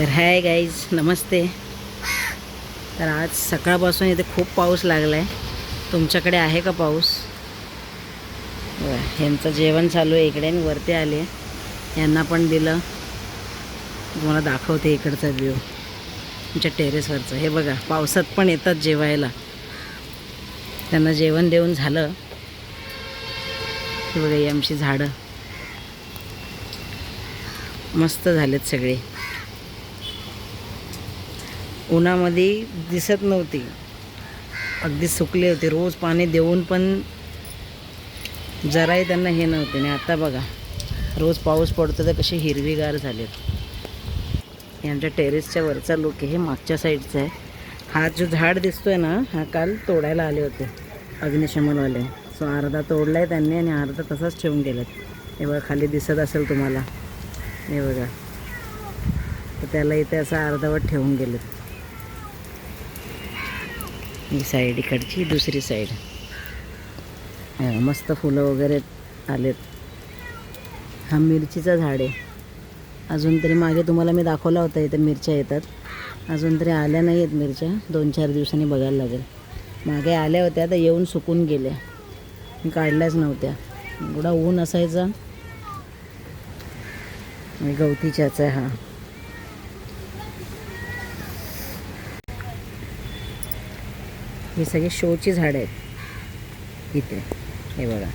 तर hi guys, नमस्ते. तर आज सकाळपासून इथे खूप पाऊस लागला आहे. तुमच्याकडे आहे का पाऊस? ह्यांचं जेवण चालू आहे इकडे आणि वरती आले. यांना पण दिलं. तुम्हाला दाखवते इकडचा व्ह्यू तुमच्या टेरेसवरचं. हे बघा, पावसात पण येतात जेवायला. त्यांना जेवण देऊन झालं. हे बघा, ही आमची झाडं मस्त झालेत सगळे. उन्हामध्ये दिसत नव्हती, अगदी सुकले होते. रोज पाणी देऊन पण जराही त्यांना हे नव्हते. आणि आता बघा, रोज पाऊस पडतो तर कसे हिरवीगार झालेत. हे आमच्या टेरेसच्या वरचा लुक आहे. हे मागच्या साईडचा आहे. हा जो झाड दिसतोय ना, हा काल तोडायला आले होते अग्निशमनवाले. सो अर्धा तोडला आहे त्यांनी आणि अर्धा तसाच ठेवून गेलेत. हे बघा, खाली दिसत असेल तुम्हाला. हे बघा, तर त्याला इथे असं अर्धवट ठेवून गेलेत. ही साईड इकडची, दुसरी साईड. मस्त फुलं वगैरे आलेत. हा मिरचीचा झाड आहे. अजून तरी मागे तुम्हाला मी दाखवला होता इथे मिरच्या येतात. अजून तरी आल्या नाही आहेत मिरच्या. 2-4 दिवसांनी बघायला लागेल. मागे आल्या होत्या तर येऊन सुकून गेल्या, मी काढल्याच नव्हत्या. एवढा ऊन असायचा. गवतीच्याच आहे हा. ही सगळी शोची झाडं आहेत इथे. हे बघा,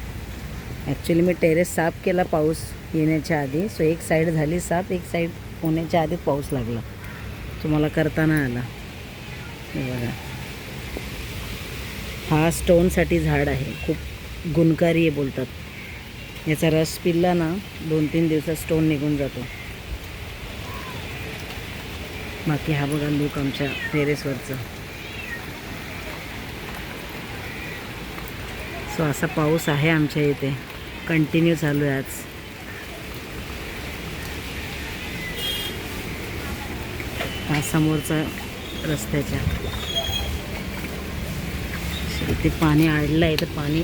ॲक्च्युली मी टेरेस साफ केला पाऊस येण्याच्या आधी. सो एक साईड झाली साफ, एक साईड होण्याच्या आधीच पाऊस लागला. तुम्हाला करताना आला. हे बघा, हा स्टोनसाठी झाड आहे. खूप गुणकारी आहे बोलतात. याचा रस पिल्ला ना 2-3 दिवसात स्टोन निघून जातो. बाकी हा बघा लूक आमच्या टेरेसवरचं. सो असा पाऊस आहे आमच्या इथे, कंटिन्यू चालू आहे आज. हा समोरचा रस्त्याच्या इथे पाणी आडलं आहे, तर पाणी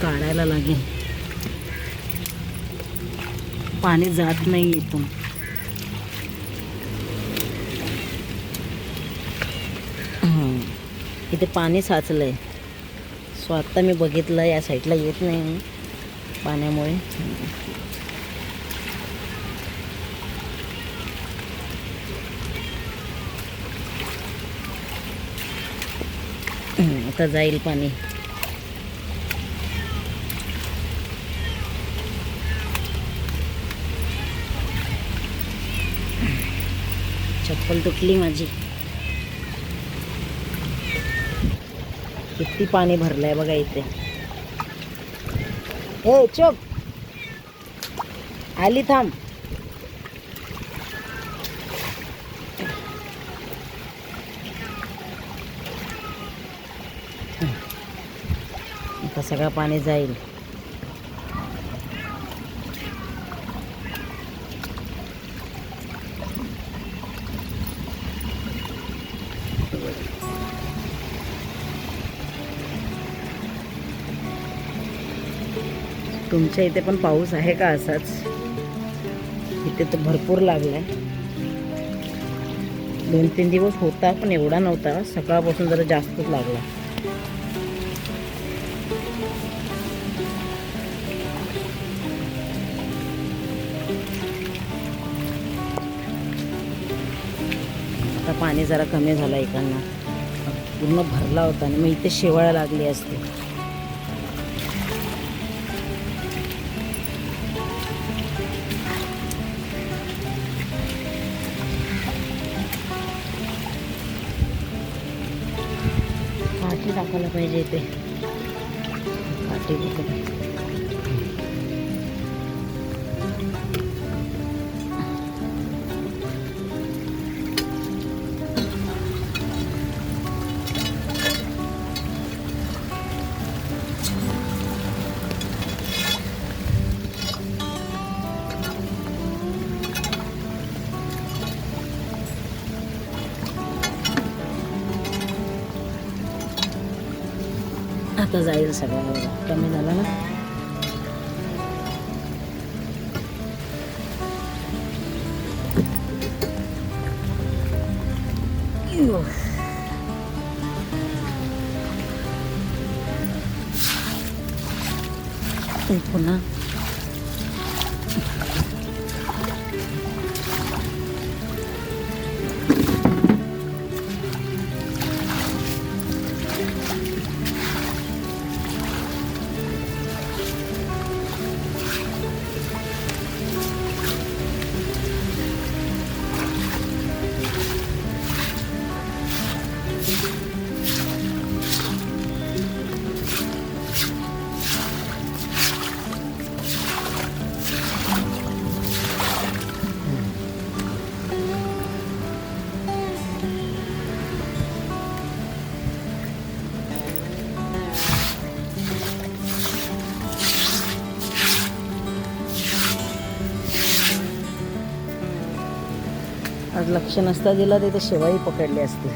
काढायला लागेल. पाणी जात नाही इथून. इथे पाणी साचलं आहे. सो आत्ता मी बघितलं, या साईडला येत नाही मी पाण्यामुळे. आता जाईल पाणी. चप्पल तुटली माझी. किती पाणी भरलंय बघा इथे. ए चुप, आली, थांब. आता सगळं पाणी जाईल. तुमच्या इथे पण पाऊस आहे का असाच? इथे तर भरपूर लागलाय. 2-3 दिवस होता, पण एवढा नव्हता. सकाळपासून जरा जास्तच लागला. आता पाणी जरा कमी झालं इकडनं. पूर्ण भरला होता आणि मग इथे शेवाळा लागली असते. काठी टाकायला पाहिजे इथे. काठी बघून आता जाईल सगळं. कमी झाला ना. ते पुन्हा आज लक्ष नसता दिला तिथे शेवाई पकडली असती.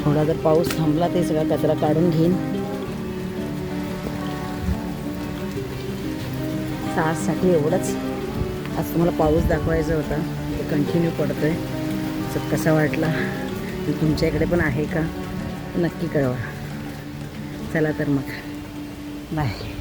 थोडा जर पाऊस थांबला ते सगळा कचरा काढून घेईन. आजसाठी एवढंच. आज तुम्हाला पाऊस दाखवायचा होता, ते कंटिन्यू पडतोय. कसा वाटला तुमच्या इकडे पण आहे का नक्की कळवा. चला तर मग बाय.